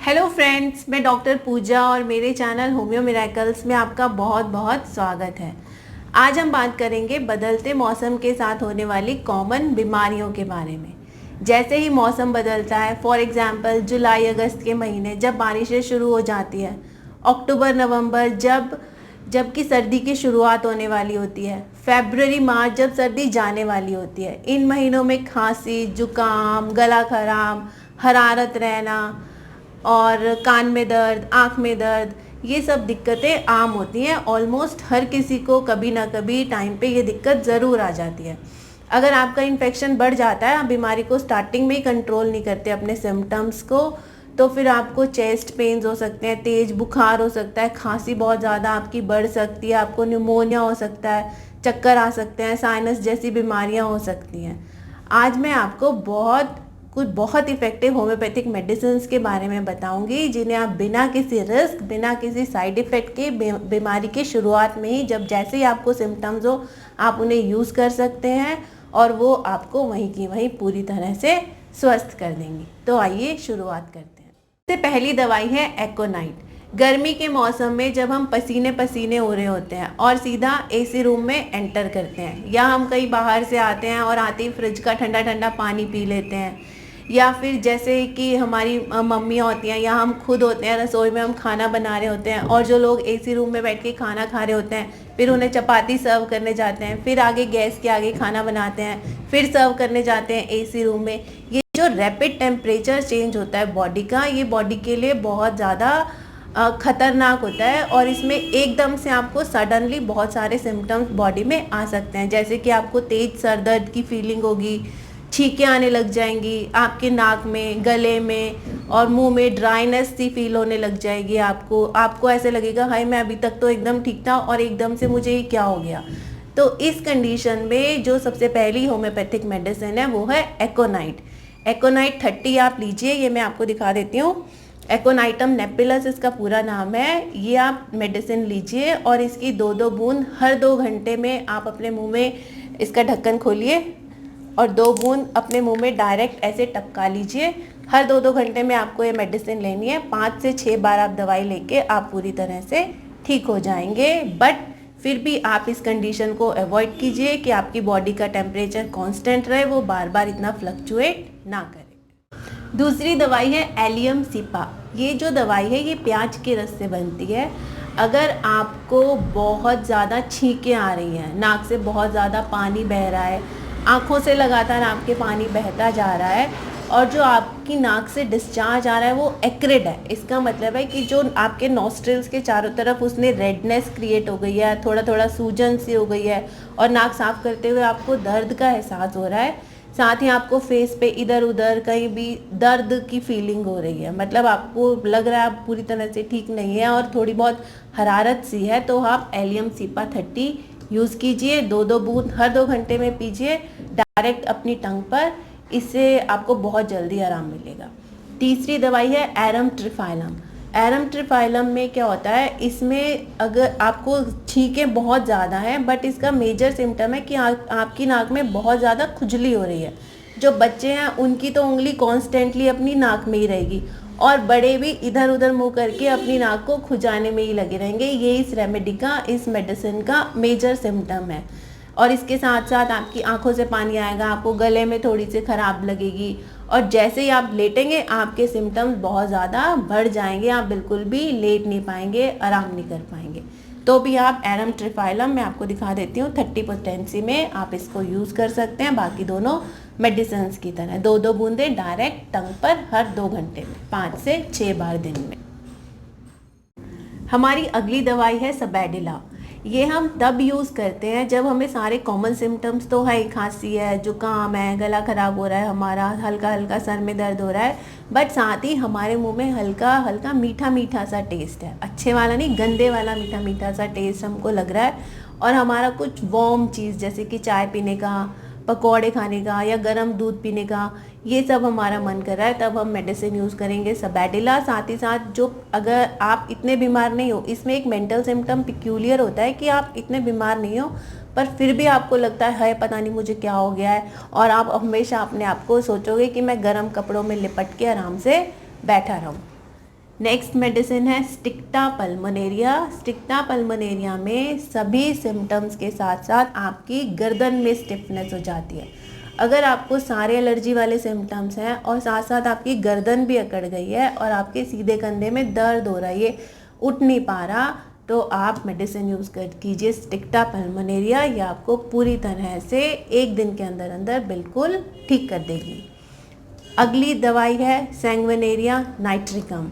Hello friends, मैं doctor पूजा और मेरे चैनल होम्यो मिरेकल्स में आपका बहुत बहुत स्वागत है। आज हम बात करेंगे बदलते मौसम के साथ होने वाली कॉमन बीमारियों के बारे में। जैसे ही मौसम बदलता है, फॉर एग्जांपल जुलाई अगस्त के महीने जब बारिशें शुरू हो जाती है, अक्टूबर नवंबर जबकि सर्दी की शुरुआत होने वाली होती है, फरवरी मार्च जब सर्दी जाने वाली होती है, इन महीनों में खांसी, जुकाम, गला खराब, हरारत रहना और कान में दर्द, आँख में दर्द, ये सब दिक्कतें आम होती हैं। ऑलमोस्ट हर किसी को कभी ना कभी टाइम पे ये दिक्कत ज़रूर आ जाती है। अगर आपका इन्फेक्शन बढ़ जाता है, आप बीमारी को स्टार्टिंग में ही कंट्रोल नहीं करते अपने सिम्टम्स को, तो फिर आपको चेस्ट पेन्स हो सकते हैं, तेज बुखार हो सकता है, खांसी बहुत ज़्यादा आपकी बढ़ सकती है, आपको न्यूमोनिया हो सकता है, चक्कर आ सकते हैं, साइनस जैसी बीमारियां हो सकती हैं। आज मैं आपको कुछ बहुत इफ़ेक्टिव होम्योपैथिक मेडिसिन के बारे में बताऊंगी, जिन्हें आप बिना किसी रिस्क, बिना किसी साइड इफ़ेक्ट के बीमारी की शुरुआत में ही जैसे ही आपको सिम्टम्स हो, आप उन्हें यूज़ कर सकते हैं और वो आपको वहीं की वहीं पूरी तरह से स्वस्थ कर देंगी। तो आइए शुरुआत करते हैं। सबसे पहली दवाई है एकोनाइट। गर्मी के मौसम में जब हम पसीने पसीने हो रहे होते हैं और सीधा एसी रूम में एंटर करते हैं, या हम कहीं बाहर से आते हैं और आते ही फ्रिज का ठंडा ठंडा पानी पी लेते हैं, या फिर जैसे कि हमारी मम्मियाँ होती हैं या हम खुद होते हैं, रसोई में हम खाना बना रहे होते हैं और जो लोग एसी रूम में बैठ के खाना खा रहे होते हैं, फिर उन्हें चपाती सर्व करने जाते हैं, फिर आगे गैस के आगे खाना बनाते हैं, फिर सर्व करने जाते हैं एसी रूम में। ये जो रैपिड टेम्परेचर चेंज होता है बॉडी का, ये बॉडी के लिए बहुत ज़्यादा खतरनाक होता है और इसमें एकदम से आपको सडनली बहुत सारे सिम्टम्स बॉडी में आ सकते हैं। जैसे कि आपको तेज सर दर्द की फीलिंग होगी, छींकें आने लग जाएंगी, आपके नाक में, गले में और मुंह में ड्राइनेस सी फील होने लग जाएगी। आपको ऐसे लगेगा, हाय मैं अभी तक तो एकदम ठीक था और एकदम से मुझे ये क्या हो गया। तो इस कंडीशन में जो सबसे पहली होम्योपैथिक मेडिसिन है वो है एकोनाइट। एकोनाइट 30 आप लीजिए, ये मैं आपको दिखा देती हूँ। एकोनाइटम नेपिलस इसका पूरा नाम है। ये आप मेडिसिन लीजिए और इसकी 2-2 बूंद हर 2 घंटे में आप अपने मुंह में इसका ढक्कन खोलिए और 2 बूंद अपने मुंह में डायरेक्ट ऐसे टपका लीजिए। हर 2-2 घंटे में आपको ये मेडिसिन लेनी है। 5 से 6 बार आप दवाई लेके आप पूरी तरह से ठीक हो जाएंगे। बट फिर भी आप इस कंडीशन को अवॉइड कीजिए कि आपकी बॉडी का टेम्परेचर कांस्टेंट रहे, वो बार बार इतना फ्लक्चुएट ना करे। दूसरी दवाई है एलियम सिपा। ये जो दवाई है ये प्याज के रस से बनती है। अगर आपको बहुत ज़्यादा छींकें आ रही हैं, नाक से बहुत ज़्यादा पानी बह रहा है, आँखों से लगातार आपके पानी बहता जा रहा है और जो आपकी नाक से डिस्चार्ज आ रहा है वो एक्रिड है, इसका मतलब है कि जो आपके नॉस्ट्रिल्स के चारों तरफ उसने रेडनेस क्रिएट हो गई है, थोड़ा थोड़ा सूजन सी हो गई है और नाक साफ करते हुए आपको दर्द का एहसास हो रहा है। साथ ही आपको फेस पे इधर उधर कहीं भी दर्द की फीलिंग हो रही है, मतलब आपको लग रहा है आप पूरी तरह से ठीक नहीं है और थोड़ी बहुत हरारत सी है, तो आप एलियम सिपा 30 यूज़ कीजिए। 2-2 बूंद हर 2 घंटे में पीजिए डायरेक्ट अपनी टंग पर। इससे आपको बहुत जल्दी आराम मिलेगा। तीसरी दवाई है एरम ट्रिफाइलम। एरम ट्रिफाइलम में क्या होता है, इसमें अगर आपको छींकें बहुत ज़्यादा हैं, बट इसका मेजर सिम्टम है कि आपकी नाक में बहुत ज़्यादा खुजली हो रही है। जो बच्चे हैं उनकी तो उंगली कॉन्स्टेंटली अपनी नाक में ही रहेगी और बड़े भी इधर उधर मुंह करके अपनी नाक को खुजाने में ही लगे रहेंगे। ये इस रेमेडी का, इस मेडिसिन का मेजर सिम्टम है। और इसके साथ साथ आपकी आंखों से पानी आएगा, आपको गले में थोड़ी सी खराब लगेगी और जैसे ही आप लेटेंगे आपके सिम्टम्स बहुत ज़्यादा बढ़ जाएंगे। आप बिल्कुल भी लेट नहीं पाएंगे, आराम नहीं कर पाएंगे। तो भी आप एरम ट्रिफाइलम मैं आपको दिखा देती हूँ, 30 पोटेंसी में आप इसको यूज़ कर सकते हैं। बाकी दोनों मेडिसिन की तरह 2-2 बूंदें डायरेक्ट टंग पर हर 2 घंटे में 5 से 6 बार दिन में। हमारी अगली दवाई है सबैडिला। ये हम तब यूज़ करते हैं जब हमें सारे कॉमन सिम्टम्स तो है, खांसी है, जुकाम है, गला ख़राब हो रहा है, हमारा हल्का हल्का सर में दर्द हो रहा है, बट साथ ही हमारे मुंह में हल्का हल्का मीठा मीठा सा टेस्ट है। अच्छे वाला नहीं, गंदे वाला मीठा मीठा सा टेस्ट हमको लग रहा है और हमारा कुछ वार्म चीज़ जैसे कि चाय पीने का, पकौड़े खाने का या गर्म दूध पीने का, ये सब हमारा मन कर रहा है, तब हम मेडिसिन यूज़ करेंगे सबैडिला। साथ ही साथ जो अगर आप इतने बीमार नहीं हो, इसमें एक मेंटल सिम्टम पिक्यूलियर होता है कि आप इतने बीमार नहीं हो पर फिर भी आपको लगता है पता नहीं मुझे क्या हो गया है, और आप हमेशा अपने आप को सोचोगे कि मैं गर्म कपड़ों में लिपट के आराम से बैठा रहूं। नेक्स्ट मेडिसिन है स्टिक्टा पल्मोनेरिया। स्टिक्टा पल्मोनेरिया में सभी सिम्टम्स के साथ साथ आपकी गर्दन में स्टिफनेस हो जाती है। अगर आपको सारे एलर्जी वाले सिम्टम्स हैं और साथ साथ आपकी गर्दन भी अकड़ गई है और आपके सीधे कंधे में दर्द हो रहा है, ये उठ नहीं पा रहा, तो आप मेडिसिन यूज़ कर कीजिए स्टिक्टा पल्मोनेरिया। ये आपको पूरी तरह से 1 दिन के अंदर अंदर बिल्कुल ठीक कर देगी। अगली दवाई है सैंग्विनेरिया नाइट्रिकम।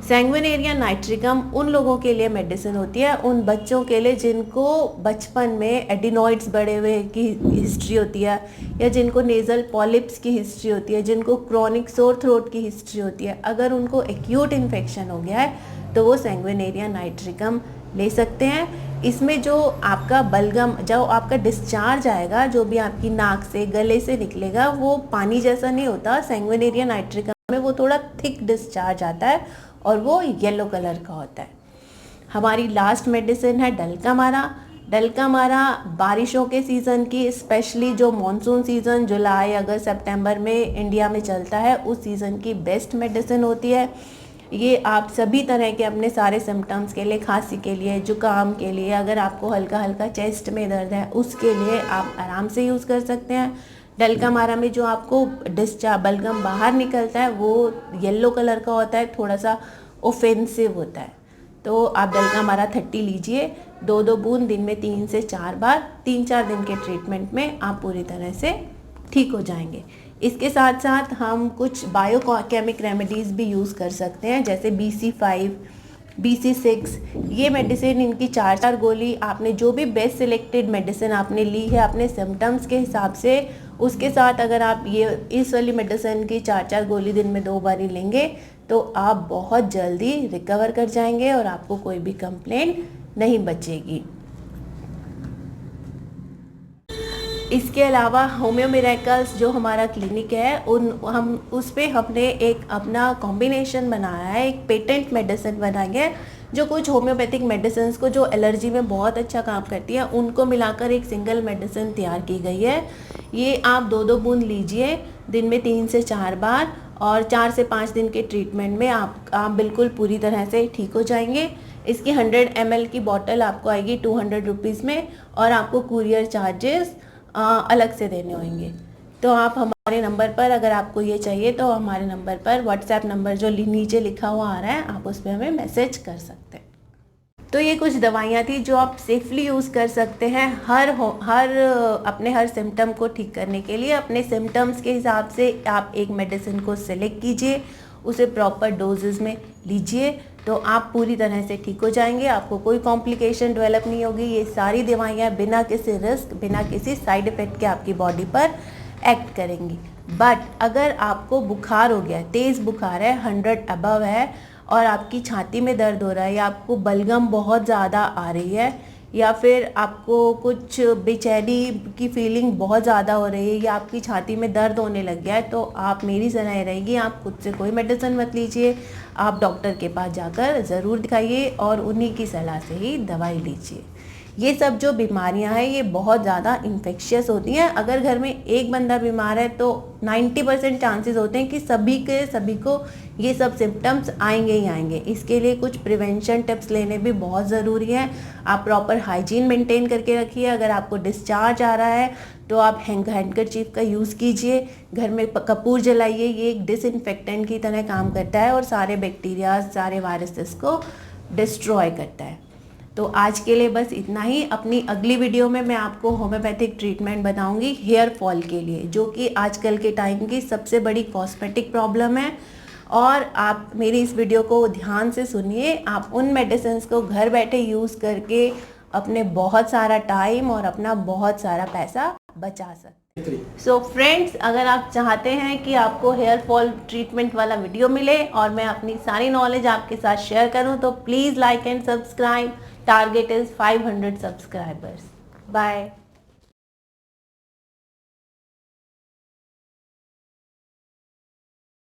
सैंग्विनेरिया नाइट्रिकम उन लोगों के लिए मेडिसिन होती है, उन बच्चों के लिए जिनको बचपन में एडिनॉइड्स बढ़े हुए की हिस्ट्री होती है, या जिनको नेज़ल पॉलिप्स की हिस्ट्री होती है, जिनको क्रॉनिक सोर थ्रोट की हिस्ट्री होती है। अगर उनको एक्यूट इन्फेक्शन हो गया है तो वो सैंग्विनेरिया नाइट्रिकम ले सकते हैं। इसमें जो आपका बलगम, जो आपका डिस्चार्ज आएगा, जो भी आपकी नाक से गले से निकलेगा, वो पानी जैसा नहीं होता। सैंग्विनेरिया नाइट्रिकम में वो थोड़ा थिक डिस्चार्ज आता है और वो येलो कलर का होता है। हमारी लास्ट मेडिसिन है डलकामारा। डलकामारा बारिशों के सीज़न की, स्पेशली जो मॉनसून सीज़न जुलाई अगस्त सितंबर में इंडिया में चलता है, उस सीज़न की बेस्ट मेडिसिन होती है। ये आप सभी तरह के अपने सारे सिम्टम्स के लिए, खांसी के लिए, जुकाम के लिए, अगर आपको हल्का हल्का चेस्ट में दर्द है उसके लिए आप आराम से यूज़ कर सकते हैं। डलकामारा में जो आपको डिस्चार्ज बलगम बाहर निकलता है वो येलो कलर का होता है, थोड़ा सा ऑफेंसिव होता है। तो आप डलकामारा 30 लीजिए, 2-2 बूंद दिन में 3 से 4 बार। 3-4 दिन के ट्रीटमेंट में आप पूरी तरह से ठीक हो जाएंगे। इसके साथ साथ हम कुछ बायोकेमिक रेमेडीज़ भी यूज़ कर सकते हैं, जैसे BC5, BC6। ये मेडिसिन, इनकी 4-4 गोली, आपने जो भी बेस्ट सिलेक्टेड मेडिसिन आपने ली है अपने सिम्टम्स के हिसाब से, उसके साथ अगर आप ये इस वाली मेडिसिन की 4-4 गोली दिन में 2 बार ही लेंगे तो आप बहुत जल्दी रिकवर कर जाएंगे और आपको कोई भी कंप्लेंट नहीं बचेगी। इसके अलावा होम्यो मिरेकल्स जो हमारा क्लिनिक है, हमने एक अपना कॉम्बिनेशन बनाया है, एक पेटेंट मेडिसिन बनाई है, जो कुछ होम्योपैथिक मेडिसिन को जो एलर्जी में बहुत अच्छा काम करती है उनको मिलाकर एक सिंगल मेडिसिन तैयार की गई है। ये आप 2-2 बूंद लीजिए दिन में 3 से 4 बार, और 4 से 5 दिन के ट्रीटमेंट में आप बिल्कुल पूरी तरह से ठीक हो जाएंगे। इसकी 100 ml की बॉटल आपको आएगी 200 रुपीज़ में, और आपको कुरियर चार्जेस अलग से देने होंगे। तो आप हमारे नंबर पर, अगर आपको ये चाहिए तो हमारे नंबर पर, व्हाट्सएप नंबर जो नीचे लिखा हुआ आ रहा है, आप उस पर हमें मैसेज कर सकते हैं। तो ये कुछ दवाइयाँ थी जो आप सेफली यूज़ कर सकते हैं अपने हर सिम्टम को ठीक करने के लिए। अपने सिम्टम्स के हिसाब से आप एक मेडिसिन को सिलेक्ट कीजिए, उसे प्रॉपर डोजेज़ में लीजिए, तो आप पूरी तरह से ठीक हो जाएंगे। आपको कोई कॉम्प्लिकेशन डेवलप नहीं होगी। ये सारी दवाइयाँ बिना किसी रिस्क, बिना किसी साइड इफ़ेक्ट के आपकी बॉडी पर एक्ट करेंगी। बट अगर आपको बुखार हो गया, तेज़ बुखार है, 100 अबव है, और आपकी छाती में दर्द हो रहा है, या आपको बलगम बहुत ज़्यादा आ रही है, या फिर आपको कुछ बेचैनी की फीलिंग बहुत ज़्यादा हो रही है, या आपकी छाती में दर्द होने लग गया है, तो आप, मेरी सलाह रहेगी, आप खुद से कोई मेडिसिन मत लीजिए। आप डॉक्टर के पास जाकर ज़रूर दिखाइए और उन्हीं की सलाह से ही दवाई लीजिए। ये सब जो बीमारियां हैं ये बहुत ज़्यादा इन्फेक्शियस होती हैं। अगर घर में एक बंदा बीमार है तो 90% चांसेस होते हैं कि सभी को ये सब सिम्टम्स आएंगे ही आएंगे। इसके लिए कुछ प्रिवेंशन टिप्स लेने भी बहुत ज़रूरी है। आप प्रॉपर हाइजीन मेंटेन करके रखिए। अगर आपको डिस्चार्ज आ रहा है तो आप हैंडकरचीफ का यूज़ कीजिए, घर में कपूर जलाइए। ये एक डिसइंफेक्टेंट की तरह काम करता है और सारे बैक्टीरिया, सारे वायरसेस को डिस्ट्रॉय करता है। तो आज के लिए बस इतना ही। अपनी अगली वीडियो में मैं आपको होम्योपैथिक ट्रीटमेंट बताऊंगी हेयर फॉल के लिए, जो कि आजकल के टाइम की सबसे बड़ी कॉस्मेटिक प्रॉब्लम है। और आप मेरी इस वीडियो को ध्यान से सुनिए। आप उन मेडिसिन को घर बैठे यूज़ करके अपने बहुत सारा टाइम और अपना बहुत सारा पैसा बचा सकते हैं। सो फ्रेंड्स, अगर आप चाहते हैं कि आपको हेयर फॉल ट्रीटमेंट वाला वीडियो मिले और मैं अपनी सारी नॉलेज आपके साथ शेयर करूं, तो please like and subscribe. Target is 500 subscribers. Bye.